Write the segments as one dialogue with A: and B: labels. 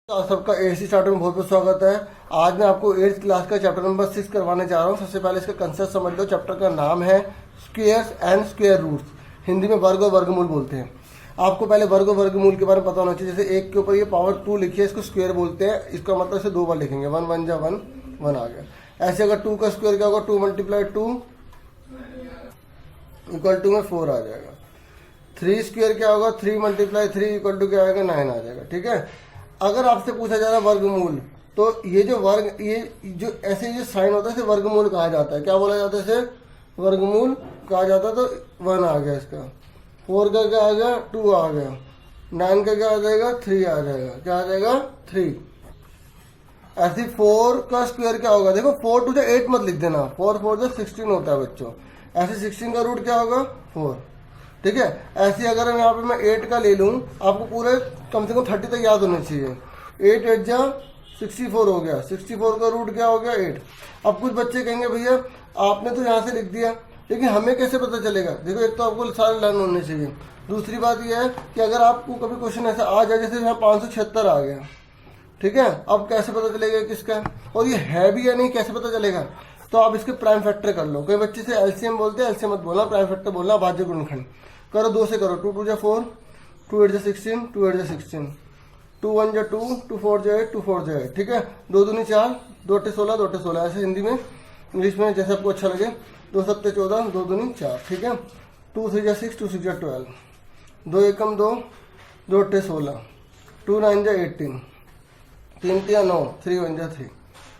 A: आप सबका AC starter में बहुत बहुत स्वागत है। आज मैं आपको 8th क्लास का चैप्टर नंबर 6 करवाने जा रहा हूँ। सबसे पहले इसका कंसेप्ट समझ लो। चैप्टर का नाम है squares and square roots, Hindi में वर्ग और वर्गमूल बोलते हैं। आपको पहले वर्ग और वर्गमूल के बारे में पता होना चाहिए। जैसे एक के ऊपर ये पावर 2 लिखी है, इसको स्क्वायर बोलते हैं। इसका मतलब इसे 2 बार लिखेंगे, 1 1 जा 1 1 आ गया। ऐसे अगर 2 का स्क्वायर क्या होगा, 2 × 2 इक्वल टू में 4 आ जाएगा। 3 स्क्वायर क्या होगा, 3 × 3 इक्वल टू क्या आएगा, 9 आ जाएगा। ठीक है। अगर आपसे पूछा जा रहा है वर्गमूल, तो ये जो वर्ग, ये जो ऐसे जो साइन होता है इसे वर्गमूल कहा जाता है। क्या बोला जाता है इसे, वर्गमूल कहा जाता है। तो 1 आ गया, इसका 4 का क्या आ गया, 2 आ गया। 9 का क्या आ जाएगा, 3 आ जाएगा। क्या आ जाएगा, 3। ऐसे 4 का स्क्वायर क्या होगा, देखो 4 × 2 8 मत लिख देना, 4 4 16 होता है बच्चों। ऐसे 16 का रूट क्या होगा, 4। ठीक है। ऐसे अगर यहाँ पे मैं 8 का ले लूँ, आपको पूरे कम से कम 30 तक याद होने चाहिए। 8 8 जा 64 हो गया। 64 का रूट क्या हो गया, 8। अब कुछ बच्चे कहेंगे भैया आपने तो यहाँ से लिख दिया, लेकिन हमें कैसे पता चलेगा। देखो एक तो आपको सारे लर्न होने चाहिए। दूसरी बात यह है कि अगर आपको कभी क्वेश्चन ऐसा आ जाए, जैसे यहाँ 576 आ गया, ठीक है, अब कैसे पता चलेगा किसका है और ये है भी या नहीं, कैसे पता चलेगा। तो आप इसके प्राइम फैक्टर कर लो। कई बच्चे से एलसीएम बोलते हैं, एलसीएम मत बोलना, प्राइम फैक्टर बोलना। भाज्य गुणनखंड करो, 2 से करो। 2 2 जा 4, 2 8 जा 16, 2 8 जा 16, 2 1 जा 2, 2 4 जा 8, 2 4 जा 8। ठीक है। 2 दूनी 4, 2 8 16, 2 8 16। ऐसे हिंदी में, इंग्लिश में जैसे आपको अच्छा लगे। 2 7 14, 2 दूनी 4। ठीक है। 2 3 जा 6, 2 6 जा 12, 2 1 2, 2 8 16, 2 9 जा 18, 3 3 9, 3 1 जा 3।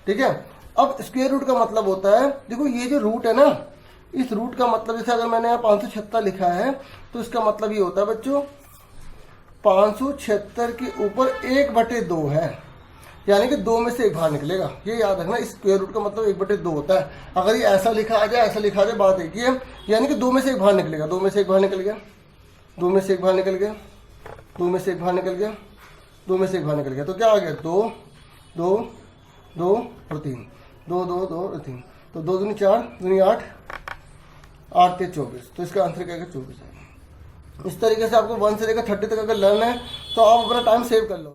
A: ठीक है। अब स्क्वायर रूट का मतलब होता है, देखो ये जो रूट है ना, इस रूट का मतलब, जैसे अगर मैंने यहाँ 576 लिखा है, तो इसका मतलब ये होता है बच्चों 576 के ऊपर 1/2 है, यानी कि 2 में से 1 बाहर निकलेगा। ये याद रखना, इस स्क्वायर रूट का मतलब 1/2 होता है। अगर ये ऐसा लिखा आ जाए, ऐसा लिखा आ जाए, बात एक ही है, यानी कि 2 में से 1 बाहर निकलेगा। 2 में से 1 बाहर निकल गया, 2 में से 1 बाहर निकल गया, 2 में से 1 बाहर निकल गया, 2 में से 1 बाहर निकल गया। तो क्या आ गया, 2 2 2 और 3, 2 2 2 और 3। तो 2 दूनी 4, दूनी 8, 8 3 24। तो इसका आंसर क्या है, 24 है। इस तरीके से आपको 1 से लेकर 30 तक अगर लर्न है तो आप अपना टाइम सेव कर लो।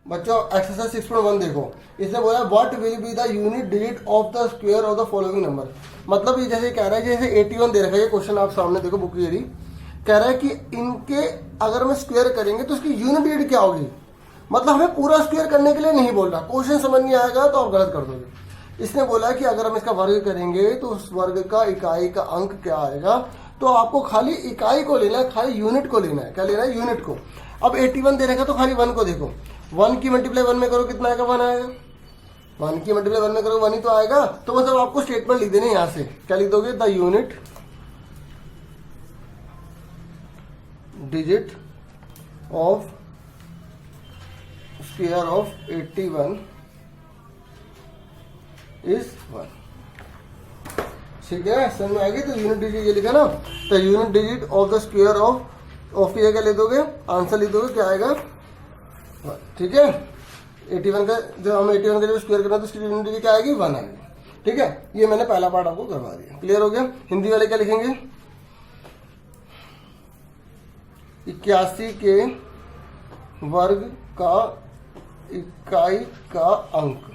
A: बच्चों एक्सरसाइज 6.1 देखो, इसने बोला what will be the unit digit of the square of the following number. मतलब ये जैसे कह रहा है, जैसे 81 दे रखा है, ये क्वेश्चन आप सामने देखो, बुक ये कह रहा है कि इनके अगर हम स्क्वायर करेंगे तो इसकी यूनिट डिजिट क्या होगी। मतलब हमें पूरा स्क्वायर करने के लिए नहीं बोल रहा, क्वेश्चन समझ नहीं आएगा तो आप गलत कर दोगे। इसने बोला कि अगर हम इसका वर्ग करेंगे तो उस वर्ग का इकाई का अंक क्या आएगा। तो आपको खाली इकाई को लेना है, खाली यूनिट को लेना है। क्या लेना है, यूनिट को। अब 81 दे रखा तो खाली 1 को देखो, 1 की मल्टीप्लाई 1 में करो, कितना आएगा, 1 आएगा। 1 की मल्टीप्लाई 1 में करो, 1 ही तो आएगा। तो मतलब आपको स्टेटमेंट लिख देने, यहां से क्या लिख दोगे, the unit digit of square of 81 is 1। ठीक है, समझ में आएगी। तो यूनिट डिजिट ये लिखा ना, तो unit digit of the square of ये क्या ले दोगे, आंसर लिख दोगे, क्या आएगा, 1। ठीक है। 81 का जब हम 81 का जब स्क्वायर करना तो उसकी यूनिट डिजिट क्या आएगी, 1 आएगी। ठीक है। ये मैंने पहला पार्ट आपको करवा दिया, क्लियर हो गया। हिंदी वाले क्या लिखेंगे, 81 के वर्ग का इकाई का अंक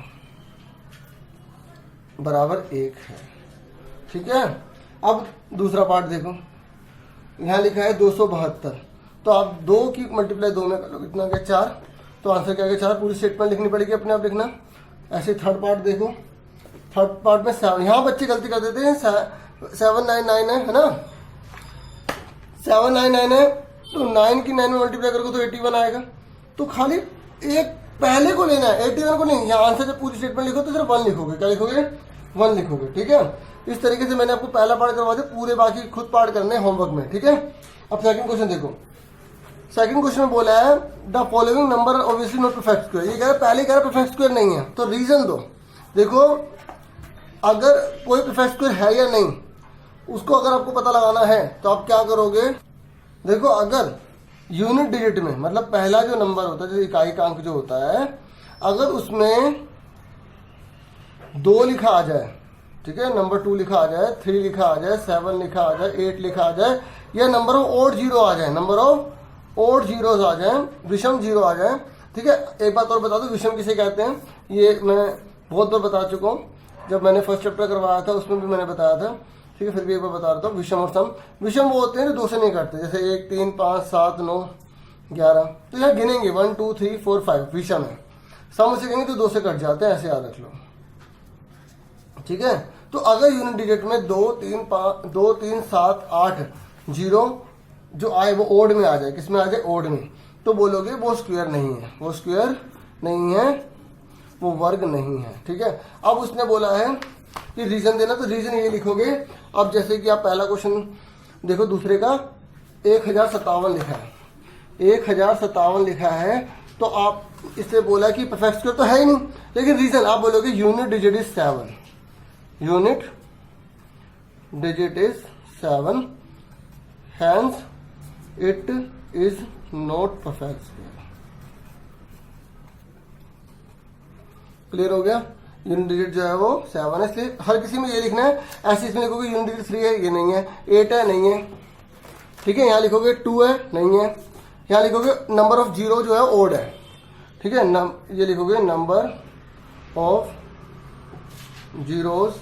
A: बराबर 1 है। ठीक है। अब दूसरा पार्ट देखो, यहां लिखा है 272। तो आप 2 की मल्टीप्लाई 2 में कर लो, कितना क्या, 4। तो आंसर क्या है, 4। पूरी स्टेटमेंट लिखनी पड़ेगी, अपने आप लिखना। ऐसे थर्ड पार्ट देखो, थर्ड पार्ट में 7, यहाँ बच्चे गलती कर देते हैं, 799 है ना, 799 है। तो 9 की 9 में मल्टीप्लाई करोगे तो 81 आएगा। तो खाली एक पहले को लेना है, 81 को नहीं। यहाँ आंसर जब पूरी स्टेटमेंट लिखो तो सिर्फ 1 लिखोगे, क्या लिखोगे, 1 लिखोगे। ठीक है। इस तरीके से मैंने आपको पहला पार्ट करवा दिया, पूरे बाकी खुद पार्ट करने होमवर्क में। ठीक है। अब सेकंड क्वेश्चन देखो, सेकंड क्वेश्चन में बोला है the following number obviously not perfect square. ये कह रहा है, पहले कह रहा है परफेक्ट स्क्वायर नहीं है, तो रीजन दो। देखो अगर कोई परफेक्ट स्क्वायर है या नहीं, उसको अगर आपको पता लगाना है तो आप क्या करोगे, देखो अगर यूनिट डिजिट में, मतलब पहला जो नंबर होता है, जो इकाई का अंक जो होता है, अगर उसमें 2 लिखा आ जाए, ठीक है, नंबर 2 लिखा आ जाए, 3 लिखा आ जाए, 7 लिखा आ जाए, 8 लिखा आ जाए, या नंबर ऑफ ओड जीरो आ जाए, नंबर ऑफ ओड जीरोस आ जाए, विषम जीरो आ जाए, ठीक है। एक बात और बता दूं, विषम किसे कहते हैं, ये मैं बहुत बार बता चुका हूँ, जब मैंने फर्स्ट चैप्टर करवाया था उसमें भी मैंने बताया था, ठीक है, फिर भी एक बार बता रहा हूँ। विषम और सम, विषम वो होते हैं जो दो से नहीं कटते, जैसे 1 3 5 7 9 11, तो यहाँ गिनेंगे 1 2 3 4 5 विषम है। सम से कहेंगे तो 2 से कट जाते हैं, ऐसे याद रख लो, ठीक है। तो अगर यूनिट डिजिट में 2 3 7 8 0 जो आए वो ओड में आ जाए, किसमें आ जाए, ओड में, तो बोलोगे वो स्क्वायर नहीं है, वो स्क्वायर नहीं है, वो वर्ग नहीं है, ठीक है। अब उसने बोला है कि रीजन देना, तो रीजन ये लिखोगे। अब जैसे कि आप पहला क्वेश्चन देखो, दूसरे का 1057 लिखा है, 1057 लिखा है, तो आप इससे बोला कि परफेक्ट स्क्वायर तो है ही नहीं, लेकिन रीजन आप बोलोगे unit digit is 7, unit digit is 7, hence it is not perfect square. Clear हो गया। यूनिट डिजिट जो है वो 7 है, इसलिए हर किसी में ये लिखना है। ऐसे इसमें लिखोगे यूनिट डिजिट 3 है, ये नहीं है, 8 है, नहीं है, ठीक है। यहाँ लिखोगे 2 है, नहीं है। यहाँ लिखोगे नंबर ऑफ जीरो जो है ओड है, ठीक है। ये लिखोगे नंबर ऑफ जीरोज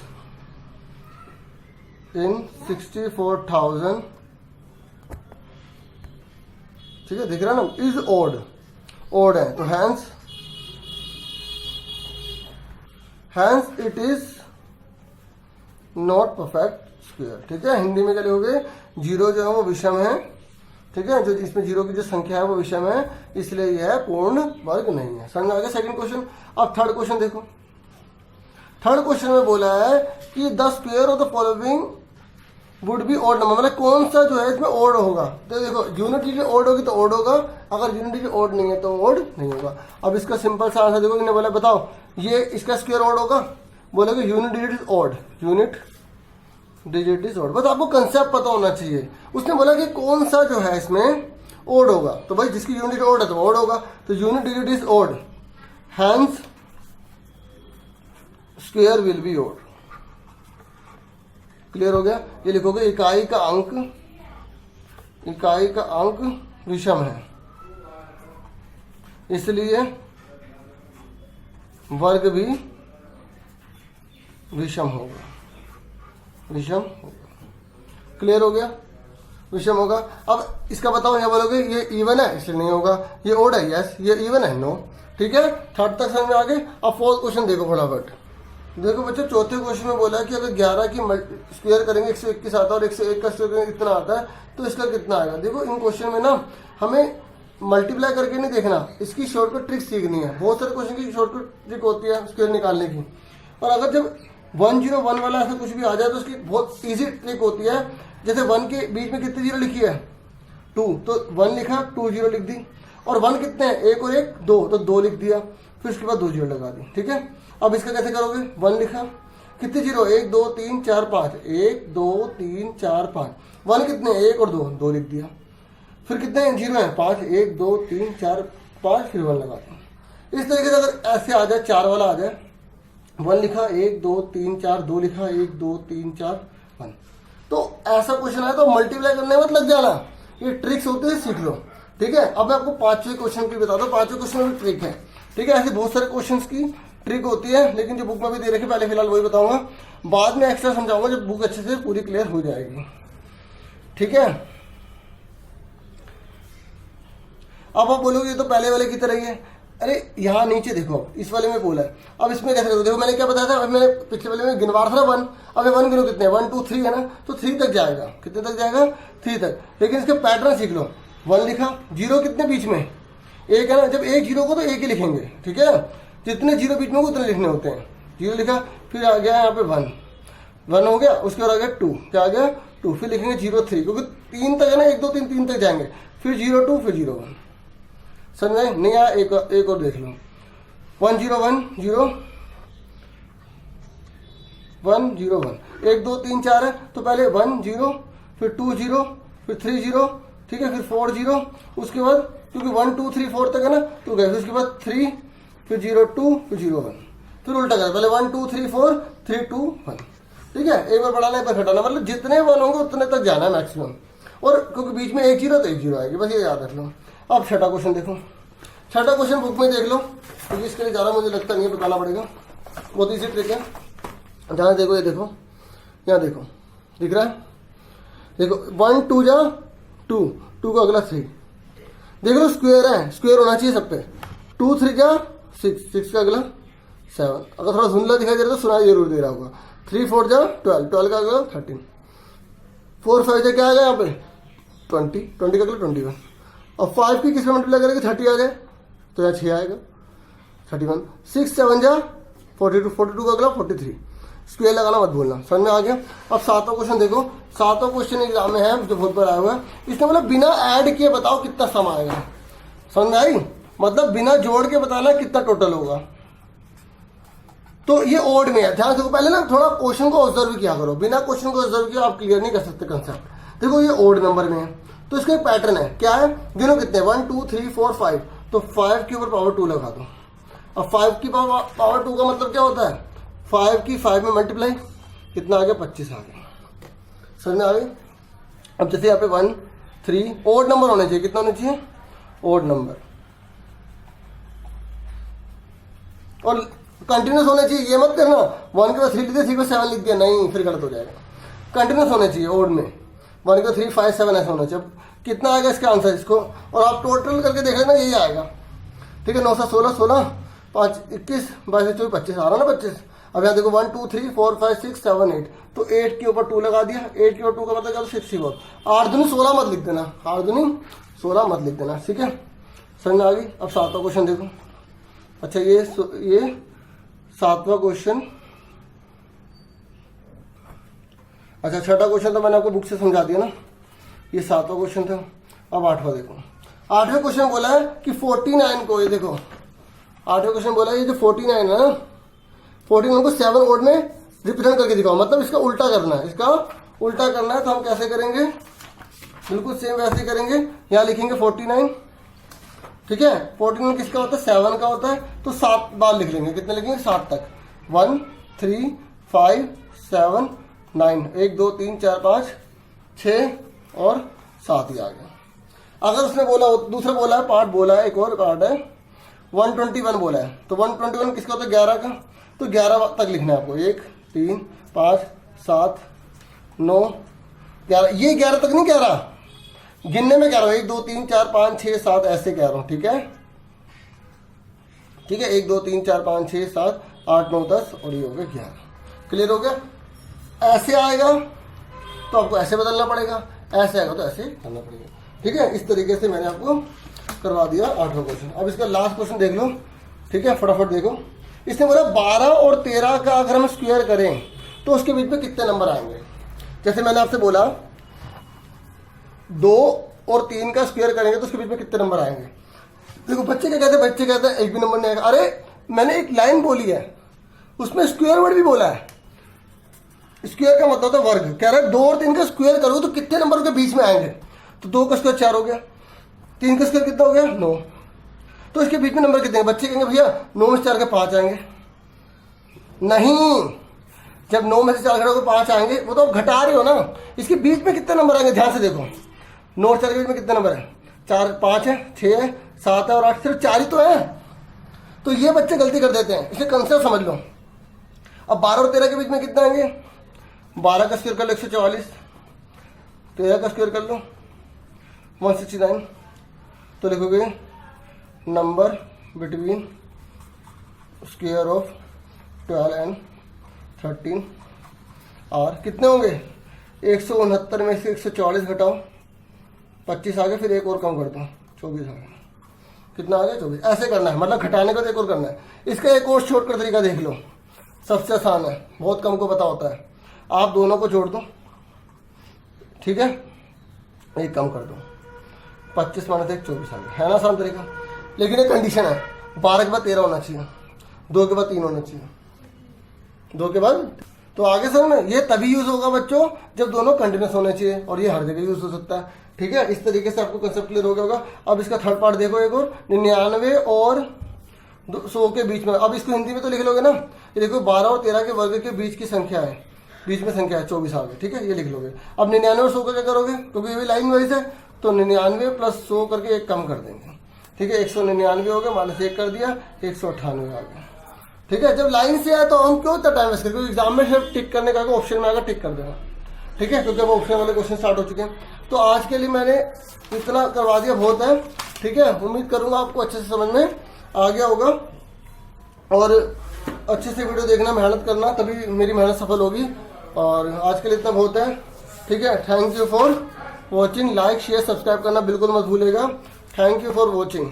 A: इन 64,000, ठीक है, दिख रहा है ना, इज ओड, ओड है, तो hence it is not perfect square, ठीक है। हिंदी में क्या लिखोगे, जीरो जो है वो विषम है, ठीक है, जो इसमें जीरो की जो संख्या है वो विषम है, इसलिए यह पूर्ण वर्ग नहीं है। समझ आ गया सेकंड क्वेश्चन। अब थर्ड क्वेश्चन देखो। थर्ड क्वेश्चन में बोला है कि the square of the following would be odd number, मतलब कौन सा जो है इसमें ओड होगा। तो देखो यूनिट डिजिट ओड होगी तो ओड होगा, अगर यूनिट डिजिट ओड नहीं है तो ओड नहीं होगा। अब इसका सिंपल सा आंसर देखो, इन्हें बोला बताओ ये इसका स्क्वायर ओड होगा, बोलोगे unit digit is odd, unit digit is odd. बस आपको कंसेप्ट पता होना चाहिए। उसने बोला कि कौन सा जो है इसमें ओड होगा, तो भाई जिसकी यूनिट ओड है तो ओड होगा, तो unit digit is odd, hence square will be odd. Clear हो गया। ये लिखोगे इकाई का अंक, इकाई का अंक विषम है, इसलिए वर्ग भी विषम होगा, विषम होगा। क्लियर हो गया, विषम होगा। अब इसका बताओ, यहाँ बोलोगे ये इवन है इसलिए नहीं होगा, ये ओड है यस, ये इवन है नो, ठीक है। थर्ड तक समझ में आ गए। अब फोर्थ क्वेश्चन देखो फटाफट। देखो बच्चों, चौथे क्वेश्चन में बोला है कि अगर 11 की स्क्वायर करेंगे 121 आता है और 101 का स्क्वायर करेंगे इतना आता है, तो इसका कितना आएगा। देखो इन क्वेश्चन में ना हमें मल्टीप्लाई करके नहीं देखना, इसकी शॉर्टकट ट्रिक सीखनी है। बहुत सारे क्वेश्चन की शॉर्टकट ट्रिक होती है स्क्वायर निकालने की, और अगर जब 101 वाला ऐसा कुछ भी आ जाए तो उसकी बहुत ईजी ट्रिक होती है। जैसे 1 के बीच में कितनी जीरो लिखी है, 2, तो 1 लिखा, 2 जीरो लिख दी, और 1 कितने हैं, 1 और 1 2, तो 2 लिख दिया, फिर उसके बाद 2 जीरो लगा दी, ठीक है। अब इसका कैसे करोगे, 1 लिखा, कितने जीरो, 1 2 3 4 5, 1 2 3 4 5, 1 कितने, 1 और 2, 2 लिख दिया, फिर कितने जीरो है, 5, 1 2 3 4 5, फिर 1 लगा दो। इस तरीके से अगर ऐसे आ जाए, 4 वाला आ जाए, 1 लिखा, 1 2 3 4, 2 लिखा, 1 2 3 4 1, तो ऐसा क्वेश्चन है तो मल्टीप्लाई करने मत लग जाना, ये ट्रिक्स होते हैं, सीख लो, ठीक है। अब मैं आपको पांचवें क्वेश्चन की बता दो, पांचवें क्वेश्चन में भी ट्रिक है, ठीक है। ऐसे बहुत सारे क्वेश्चन की ट्रिक होती है, लेकिन जो बुक में भी दे रखी, पहले फिलहाल वही बताऊंगा, बाद में एक्स्ट्रा समझाऊंगा जब बुक अच्छे से पूरी क्लियर हो जाएगी, ठीक है। अब आप बोलोगे ये तो पहले वाले की तरह ही है, अरे यहाँ नीचे देखो, इस वाले में बोला है। अब इसमें कैसे देखो, मैंने क्या बताया था, अब मैंने पिछले वाले में गिनवा था ना 1, अब 1 गिनो कितने, 1 2 3 है ना, तो 3 तक जाएगा, कितने तक जाएगा, 3 तक। लेकिन इसका पैटर्न सीख लो, 1 लिखा, जीरो कितने बीच में, 1 है ना, जब एक जीरो को तो 1 ही लिखेंगे, ठीक है। जितने जीरो बीच में हो उतने लिखने होते हैं। जीरो लिखा, फिर आ गया यहाँ पे 1 हो गया, उसके बाद आ गया 2, क्या आ गया 2, फिर लिखेंगे 0 3, क्योंकि 3 तक है ना, 1 2 3 3 तक जाएंगे, फिर 0 2, फिर 0 1, समझ में नहीं आया। एक और देख लो, 1 0 1 0 1 0 1, 1 2 3 4 है, तो पहले 1 0, फिर 2 0, फिर 3 0, ठीक है, फिर 4 0, उसके बाद क्योंकि 1 2 3 4 तक है ना, तो गए, फिर उसके बाद 3, फिर 0 2, फिर 0 1, फिर उल्टा कर, पहले 1 2 3 4 3 2 1, ठीक है। एक बार बढ़ाना एक बार घटाना, मतलब जितने 1 होंगे उतने तक जाना है मैक्सिमम, और क्योंकि बीच में एक जीरो तो एक जीरो आएगी, बस ये याद रख लो। अब छठा क्वेश्चन देखो। छठा क्वेश्चन बुक में देख लो, क्योंकि इसके लिए ज़्यादा मुझे लगता नहीं है बताना पड़ेगा, बहुत ईजी ट्रिक है। जहाँ देखो, ये देखो, यहाँ देखो, दिख रहा है, देखो 1 2 जा 2, 2 का अगला 3, देख लो स्क्वायर है, स्क्वायर होना चाहिए सब पे। 2 3 जा 6, 6 का अगला 7, अगर थोड़ा धुंधला दिखाई दे रहा है तो सुनाई जरूर दे रहा होगा। 3 4 जा 12, 12 का अगला 13, 4 5 जा क्या आ गया यहाँ पे 20, 20 का अगला 21, और 5 की किस में मल्टीप्लाई करेंगे 30 आ जाए तो यहाँ 6 आएगा 31, 6 7 जा 42, 42 का अगला 43, स्क्वायर लगाना मत भूलना। समझ में आ गया। अब सातवां क्वेश्चन देखो, सातवां क्वेश्चन एग्जाम में है जो बहुत बार आया हुआ है, इसमें मतलब बिना ऐड किए बताओ कितना सम आएगा। समझ में आई, मतलब बिना जोड़ के बताना कितना टोटल होगा। तो ये ओड में है, ध्यान देखो, पहले ना थोड़ा क्वेश्चन को ऑब्जर्व किया करो, बिना क्वेश्चन को ऑब्जर्व किया आप क्लियर नहीं कर सकते कंसेप्ट। देखो ये ओड नंबर में है तो इसका एक पैटर्न है, क्या है, गिनो कितने 1 2 3 4 5, तो 5 के ऊपर पावर 2 लगा दो। अब 5 की पावर 2 का मतलब क्या होता है, 5 की 5 में मल्टीप्लाई, कितना आ गया 25 आ गया। समझ में आ गई। अब जैसे यहाँ पे 1 3 ओड नंबर होने चाहिए, कितना होना चाहिए ओड नंबर, और कंटिन्यूस होने चाहिए। ये मत करना 1 के बाद 3 लिख दिया 3 को 7 लिख दिया, नहीं फिर गलत हो जाएगा। कंटिन्यूस होने चाहिए ओड में, 1 के बाद 3 5 7 ऐसा होना चाहिए। कितना आएगा इसका आंसर, इसको और आप टोटल करके देख लेना, यही आएगा। ठीक है, 9 7 16 16 5 21 22 24 25 आ रहा ना 25। अब यहाँ देखो 1 2 3 4 5 6 7 8, तो 8 के ऊपर 2 लगा दिया, 8 के ऊपर 2 का मतलब क्या 64, 8 दूनी 16 मत लिख देना, 8 दूनी 16 मत लिख देना। ठीक है, समझ में आ गई। अब सातवां क्वेश्चन देखो। अच्छा ये सातवां क्वेश्चन, अच्छा छठा क्वेश्चन तो मैंने आपको बुक से समझा दिया ना, ये सातवां क्वेश्चन था। अब आठवां देखो, आठवें क्वेश्चन बोला है कि 49 को, ये देखो आठवें क्वेश्चन बोला है ये जो 49 है ना, 49 को 7 ओड में रिप्रेजेंट करके दिखाओ, मतलब इसका उल्टा करना है, इसका उल्टा करना है। तो हम कैसे करेंगे, बिल्कुल सेम वैसे ही करेंगे। यहाँ लिखेंगे 49, ठीक है, 49 किसका होता है 7 का होता है, तो 7 बार लिख लेंगे, कितने लिखेंगे 7 तक, 1 3 5 7 9, 1 2 3 4 5 6 और 7 ही आ गया। अगर उसने बोला दूसरा बोला है पार्ट, बोला है एक और पार्ट है 121 बोला है, तो 121 किसका होता है 11 का, तो 11 तक लिखना है आपको, 1 3 5 7 9 11, ये 11 तक नहीं कह रहा, गिनने में कह रहा हूँ 1 2 3 4 5 6 7 ऐसे कह रहा हूँ। ठीक है, ठीक है, 1 2 3 4 5 6 7 8 9 10 और ये हो गया 11। क्लियर हो गया। ऐसे आएगा तो आपको ऐसे बदलना पड़ेगा, ऐसे आएगा तो ऐसे करना पड़ेगा। ठीक है, इस तरीके से मैंने आपको करवा दिया आठवां क्वेश्चन। अब इसका लास्ट क्वेश्चन देख लो। ठीक है, फटाफट देखो। इसने बोला 12 और 13 का अगर हम स्क्वायर करें तो उसके बीच में कितने नंबर आएंगे। जैसे मैंने आपसे बोला 2 और 3 का स्क्वायर करेंगे तो उसके बीच में कितने नंबर आएंगे। देखो बच्चे क्या कहते हैं, बच्चे कहते हैं एक भी नंबर नहीं आएगा। अरे मैंने एक लाइन बोली है, उसमें स्क्वायर वर्ड भी बोला है। स्क्वायर का मतलब होता है वर्ग। कह रहा है 2 और 3 का स्क्वायर करो तो कितने नंबर के बीच में आएंगे, तो 2 का स्क्वायर 4 हो गया, 3 का स्क्वायर कितना हो गया 9, तो इसके बीच में नंबर कितने हैं। बच्चे कहेंगे भैया 9 में से 4 के 5 आएंगे। नहीं, जब 9 में से 4 घटाओगे 5 आएंगे, वो तो आप घटा रहे हो ना। इसके बीच में कितने नंबर आएंगे, ध्यान से देखो। 9 और 4 के बीच में कितने नंबर है, 4 5 है 6 है 7 है और 8, सिर्फ 4 ही तो है। तो ये बच्चे गलती कर देते हैं, इसलिए कंसेप्ट समझ लो। अब 12 और 13 के बीच में कितने आएंगे, 12 का स्क्वायर कर लो 144, 13 का स्क्वायर कर लो 169, तो लिखोगे number between square of 12 and 13 और कितने होंगे 169 में से 144 घटाओ 25 आ गए, फिर एक और कम कर दो 24 आ गया। कितना आ गया 24। ऐसे करना है, मतलब घटाने का तो एक और करना है। इसका एक और शॉर्टकट तरीका देख लो, सबसे आसान है, बहुत कम को पता होता है। आप दोनों को जोड़ दो, ठीक है, एक कम कर दो, 25 माइनस 1 24 आ गया, है ना आसान तरीका। लेकिन एक कंडीशन है, 12 के बाद 13 होना चाहिए, 2 के बाद 3 होना चाहिए, 2 के बाद। तो आगे समझ में, ये तभी यूज होगा बच्चों जब दोनों कंटिन्यूस होने चाहिए, और ये हर जगह यूज हो सकता है। ठीक है, इस तरीके से आपको कंसेप्ट क्लियर हो गया होगा। अब इसका थर्ड पार्ट देखो, एक और 99 और 100 के बीच में। अब इसको हिंदी में तो लिख लोगे ना, ये देखो 12 और 13 के वर्ग के बीच की संख्या है, बीच में संख्या है 24 आ गई। ठीक है, ये लिख लोगे। अब 99 और 100 का क्या करोगे, क्योंकि ये भी लाइन वाइज है, तो 99 प्लस 100 करके एक कम कर देंगे, ठीक है, 199 हो गया, -1 कर दिया, 198 आ गया। ठीक है, जब लाइन से आया तो हम क्यों इतना टाइम वेस्ट करें, क्योंकि एग्जाम में सिर्फ टिक करने का ऑप्शन में आएगा, टिक कर देना। ठीक है, क्योंकि अब ऑप्शन वाले क्वेश्चन स्टार्ट हो चुके हैं। तो आज के लिए मैंने इतना करवा दिया, बहुत है। ठीक है, उम्मीद करूंगा आपको अच्छे से समझ में आ गया होगा, और अच्छे से वीडियो देखना, मेहनत करना, तभी मेरी मेहनत सफल होगी। और आज के लिए इतना बहुत है। ठीक है, thank you for watching. Like share subscribe करना बिल्कुल मत भूलेगा। Thank you for watching.